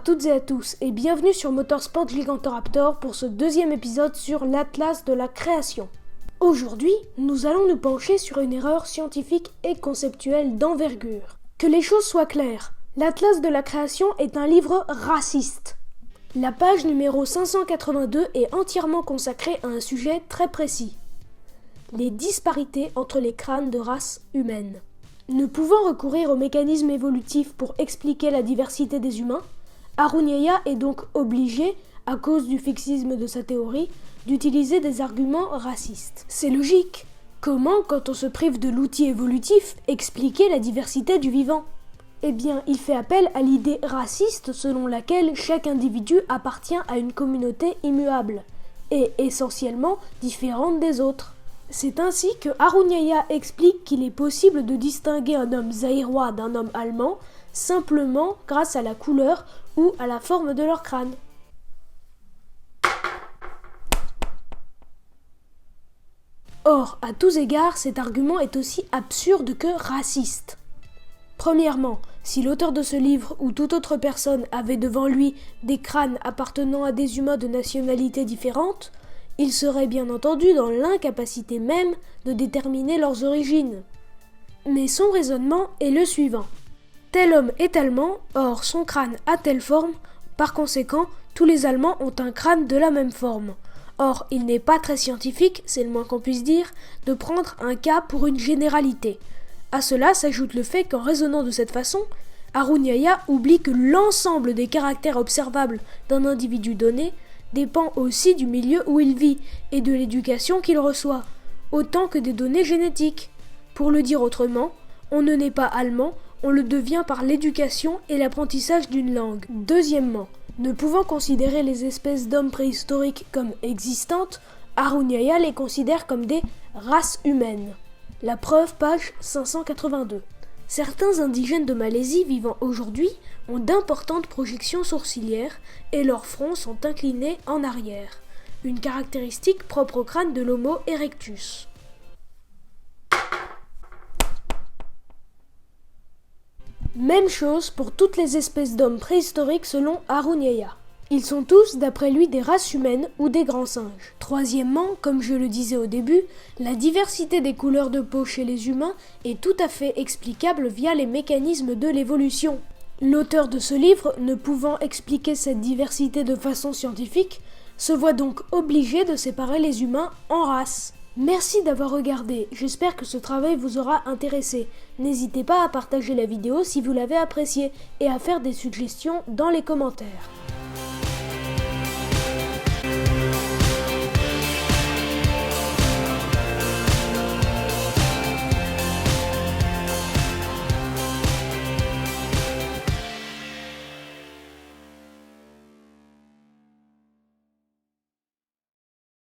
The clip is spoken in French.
à toutes et à tous et bienvenue sur Motorsport Gigantoraptor pour ce deuxième épisode sur l'Atlas de la création. Aujourd'hui, nous allons nous pencher sur une erreur scientifique et conceptuelle d'envergure. Que les choses soient claires, l'Atlas de la création est un livre raciste. La page numéro 582 est entièrement consacrée à un sujet très précis. Les disparités entre les crânes de races humaines. Ne pouvant recourir aux mécanismes évolutifs pour expliquer la diversité des humains, Aruniaya est donc obligé, à cause du fixisme de sa théorie, d'utiliser des arguments racistes. C'est logique. Comment, quand on se prive de l'outil évolutif, expliquer la diversité du vivant ? Eh bien, il fait appel à l'idée raciste selon laquelle chaque individu appartient à une communauté immuable, et essentiellement différente des autres. C'est ainsi que Aruniaya explique qu'il est possible de distinguer un homme zaïrois d'un homme allemand simplement grâce à la couleur ou à la forme de leur crâne. Or, à tous égards, cet argument est aussi absurde que raciste. Premièrement, si l'auteur de ce livre ou toute autre personne avait devant lui des crânes appartenant à des humains de nationalités différentes, il serait bien entendu dans l'incapacité même de déterminer leurs origines. Mais son raisonnement est le suivant. Tel homme est allemand, or son crâne a telle forme, par conséquent, tous les Allemands ont un crâne de la même forme. Or, il n'est pas très scientifique, c'est le moins qu'on puisse dire, de prendre un cas pour une généralité. À cela s'ajoute le fait qu'en raisonnant de cette façon, Aruniaya oublie que l'ensemble des caractères observables d'un individu donné dépend aussi du milieu où il vit et de l'éducation qu'il reçoit, autant que des données génétiques. Pour le dire autrement, on ne naît pas allemand, on le devient par l'éducation et l'apprentissage d'une langue. Deuxièmement, ne pouvant considérer les espèces d'hommes préhistoriques comme existantes, Aruniaya les considère comme des races humaines. La preuve, page 582. Certains indigènes de Malaisie vivant aujourd'hui ont d'importantes projections sourcilières et leurs fronts sont inclinés en arrière, une caractéristique propre au crâne de l'Homo erectus. Même chose pour toutes les espèces d'hommes préhistoriques selon Aruniaya. Ils sont tous, d'après lui, des races humaines ou des grands singes. Troisièmement, comme je le disais au début, la diversité des couleurs de peau chez les humains est tout à fait explicable via les mécanismes de l'évolution. L'auteur de ce livre, ne pouvant expliquer cette diversité de façon scientifique, se voit donc obligé de séparer les humains en races. Merci d'avoir regardé, j'espère que ce travail vous aura intéressé. N'hésitez pas à partager la vidéo si vous l'avez appréciée et à faire des suggestions dans les commentaires.